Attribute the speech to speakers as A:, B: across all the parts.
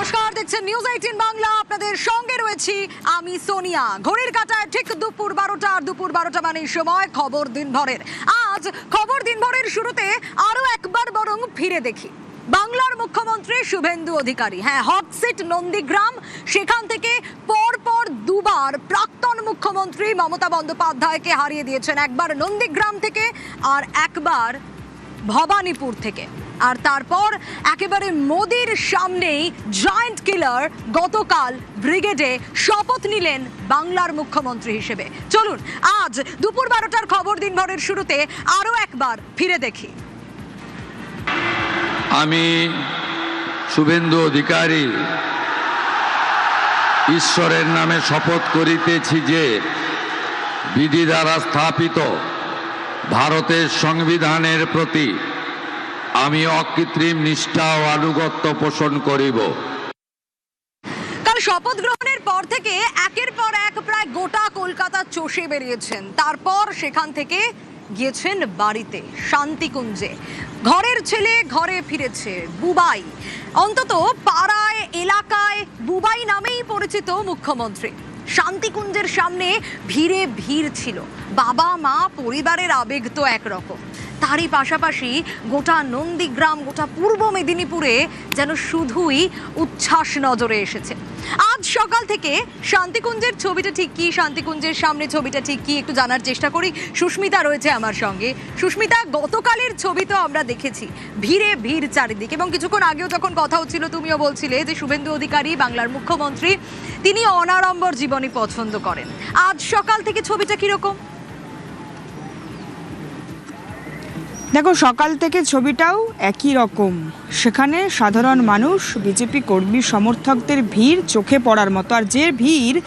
A: নমস্কার, দেখছেন নিউজ 18 বাংলা। আপনাদের সঙ্গে রয়েছি আমি সোনিয়া। ঘড়ির কাঁটায় ঠিক দুপুর 12টা, আর দুপুর 12টা মানে সময় খবর দিনভরের। আজ খবর দিনভরের শুরুতে আরো একবার বরং ফিরে দেখি বাংলার মুখ্যমন্ত্রী শুভেন্দু অধিকারী। হ্যাঁ, হট সিট নন্দীগ্রাম, সেখান থেকে পরপর দুবার প্রাক্তন মুখ্যমন্ত্রী মমতা বন্দ্যোপাধ্যায়কে হারিয়ে দিয়েছেন। একবার নন্দীগ্রাম থেকে আর একবার ভবানীপুর থেকে। আর তারপর একেবারে মোদির সামনেই জয়েন্ট কিলার গতকাল ব্রিগেডে শপথ নিলেন বাংলার মুখ্যমন্ত্রী হিসেবে। চলুন আজ দুপুর 12টার খবর দিনভরের শুরুতে আরো একবার ফিরে দেখি।
B: আমি শুভেন্দু অধিকারী ঈশ্বরের নামে শপথ করিতেছি যে বিধি দ্বারা স্থাপিত ভারতের সংবিধানের প্রতি আমি অকৃত্রিম নিষ্ঠা ও আনুগত্য পোষণ করিব।
A: কাল শপথ গ্রহণের পর থেকে একের পর এক প্রায় গোটা কলকাতা চষে বেরিয়েছেন। তারপর সেখান থেকে গিয়েছেন বাড়িতে, শান্তিকুঞ্জে। ঘরের ছেলে ঘরে ফিরেছে। বুবাই, অন্তত পাড়ায় এলাকায় বুবাই নামেই পরিচিত মুখ্যমন্ত্রী। শান্তিকুঞ্জের সামনে ভিড়ে ভিড় ছিল। বাবা মা পরিবারের আবেগ তো একরকম, তারই পাশাপাশি গোটা নন্দীগ্রাম, গোটা পূর্ব মেদিনীপুরে যেন শুধুই উচ্ছ্বাস নজরে এসেছে। আজ সকাল থেকে শান্তিকুঞ্জের ছবিটা ঠিক কি, শান্তিকুঞ্জের সামনে ছবিটা ঠিক কি, একটু জানার চেষ্টা করি। সুস্মিতা রয়েছে আমার সঙ্গে। সুস্মিতা, গতকালের ছবি তো আমরা দেখেছি, ভিড়ে ভিড় চারিদিকে, এবং কিছুক্ষণ আগেও যখন কথা হচ্ছিল তুমিও বলছিলে যে শুভেন্দু অধিকারী বাংলার মুখ্যমন্ত্রী, তিনি অনাড়ম্বর জীবনই পছন্দ করেন। আজ সকাল থেকে ছবিটা কিরকম?
C: দেখো, সকাল থেকে ছবিটাও একই রকম। সেখানে সাধারণ মানুষ, বিজেপি কর্মী সমর্থকদের ভিড় চোখে পড়ার মতো। আর যে ভিড়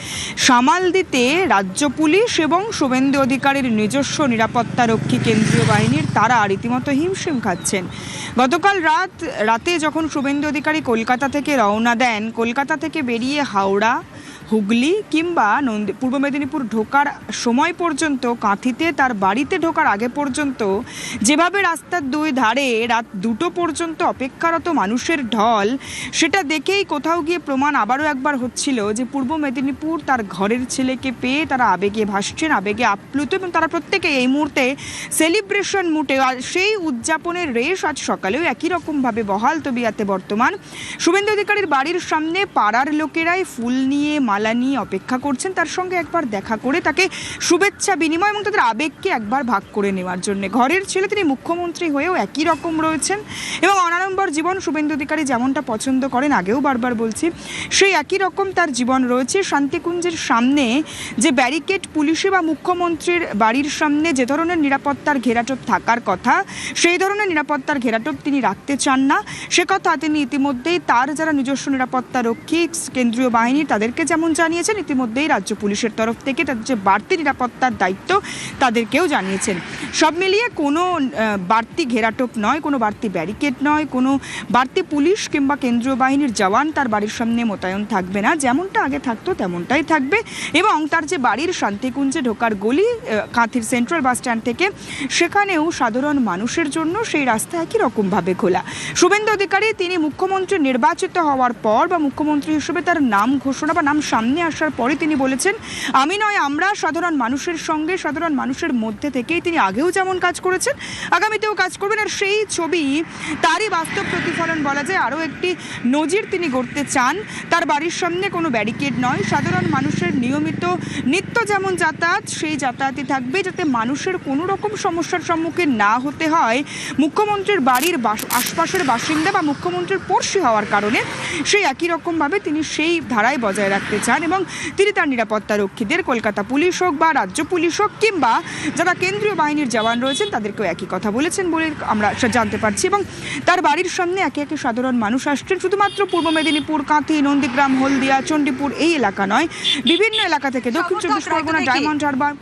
C: সামাল দিতে রাজ্য পুলিশ এবং শুভেন্দু অধিকারীর নিজস্ব নিরাপত্তারক্ষী কেন্দ্রীয় বাহিনীর তারা রীতিমতো হিমশিম খাচ্ছেন। গতকাল রাতে যখন শুভেন্দু অধিকারী কলকাতা থেকে রওনা দেন, কলকাতা থেকে বেরিয়ে হাওড়া, হুগলি কিংবা পূর্ব মেদিনীপুর ঢোকার সময় পর্যন্ত, কাঁথিতে তার বাড়িতে ঢোকার আগে পর্যন্ত যেভাবে রাস্তার দুই ধারে রাত 2টো পর্যন্ত অপেক্ষারত মানুষের ঢল, সেটা দেখেই কোথাও গিয়ে প্রমাণ আবারও একবার হচ্ছিল যে পূর্ব মেদিনীপুর তার ঘরের ছেলেকে পেয়ে তারা আবেগে ভাসছেন, আবেগে আপ্লুত, এবং তারা প্রত্যেকে এই মুহূর্তে সেলিব্রেশন মুডে। আর সেই উদযাপনের রেশ আজ সকালেও একই রকমভাবে বহাল তবিয়াতে বর্তমান। শুভেন্দু অধিকারীর বাড়ির সামনে পাড়ার লোকেরাই ফুল নিয়ে, মালা নিয়ে অপেক্ষা করছেন তার সঙ্গে একবার দেখা করে তাকে শুভেচ্ছা বিনিময় এবং তাদের আবেগকে একবার ভাগ করে নেওয়ার জন্য। ঘরের ছেলে, তিনি মুখ্যমন্ত্রী হয়েও একই রকম রয়েছেন এবং অনাড়ম্বর জীবন শুভেন্দু অধিকারী যেমনটা পছন্দ করেন, আগেও বারবার বলছি, সেই একই রকম তার জীবন রয়েছে। শান্তিকুঞ্জের সামনে যে ব্যারিকেড পুলিশে বা মুখ্যমন্ত্রীর বাড়ির সামনে যে ধরনের নিরাপত্তার ঘেরাটোপ থাকার কথা, সেই ধরনের নিরাপত্তার ঘেরাটোপ তিনি রাখতে চান না। সে কথা তিনি ইতিমধ্যেই তার যারা নিজস্ব নিরাপত্তা রক্ষী কেন্দ্রীয় বাহিনী তাদেরকে যেমন জানিয়েছেন, ইতিমধ্যেই রাজ্য পুলিশের তরফ থেকে তাদের যে বাড়তি নিরাপত্তার দায়িত্ব তাদেরকেও জানিয়েছেন। সব মিলিয়ে কোনো বাড়তি ঘেরাটোপ নয়, কোনো বাড়তি ব্যারিকেড নয়, কোনো বাড়তি পুলিশ কিংবা কেন্দ্রীয় বাহিনীর জওয়ান তার বাড়ির সামনে মোতায়েন থাকবে না। যেমনটা আগে থাকতো তেমনটাই থাকবে। এবং তার যে বাড়ির শান্তিকুঞ্জে ঢোকার গলি কাঁথির সেন্ট্রাল বাস স্ট্যান্ড থেকে, সেখানেও সাধারণ মানুষের জন্য সেই রাস্তা একই রকমভাবে খোলা। শুভেন্দু অধিকারী তিনি মুখ্যমন্ত্রী নির্বাচিত হওয়ার পর বা মুখ্যমন্ত্রী হিসেবে তার নাম ঘোষণা বা নাম সামনে আসার পরে তিনি বলেছেন, আমি নয় আমরা সাধারণ মানুষের সঙ্গে, সাধারণ মানুষের মধ্যে থেকেই তিনি আগেও যেমন কাজ করেছেন আগামীতেও কাজ করবেন। আর সেই ছবি, তারই বাস্তব প্রতিফলন বলা যায়। আরও একটি নজির তিনি গড়তে চান। তার বাড়ির সামনে কোনো ব্যারিকেড নয়, সাধারণ মানুষের নিয়মিত নিত্য যেমন যাতায়াত, সেই যাতায়াতই থাকবে, যাতে মানুষের কোনো রকম সমস্যার সম্মুখীন না হতে হয় মুখ্যমন্ত্রীর বাড়ির আশপাশের বাসিন্দা বা মুখ্যমন্ত্রীর পড়শি হওয়ার কারণে। সেই একই রকমভাবে তিনি সেই ধারায় বজায় রাখতে চান এবং তিনি তার নিরাপত্তা রক্ষীদের, কলকাতা পুলিশ হোক বা রাজ্য পুলিশ হোক কিংবা যারা কেন্দ্রীয় বাহিনীর জওয়ান রয়েছেন, তাদেরকেও একই কথা বলেছেন বলে আমরা জানতে পারছি। এবং তার বাড়ির সামনে একে একে সাধারণ মানুষ আসছেন। শুধুমাত্র পূর্ব মেদিনীপুর, কাঁথি, নন্দীগ্রাম, হলদিয়া, চণ্ডীপুর এই এলাকা নয়, বিভিন্ন এলাকা থেকে, দক্ষিণ চব্বিশ পরগনা, ডায়মন্ড হারবার,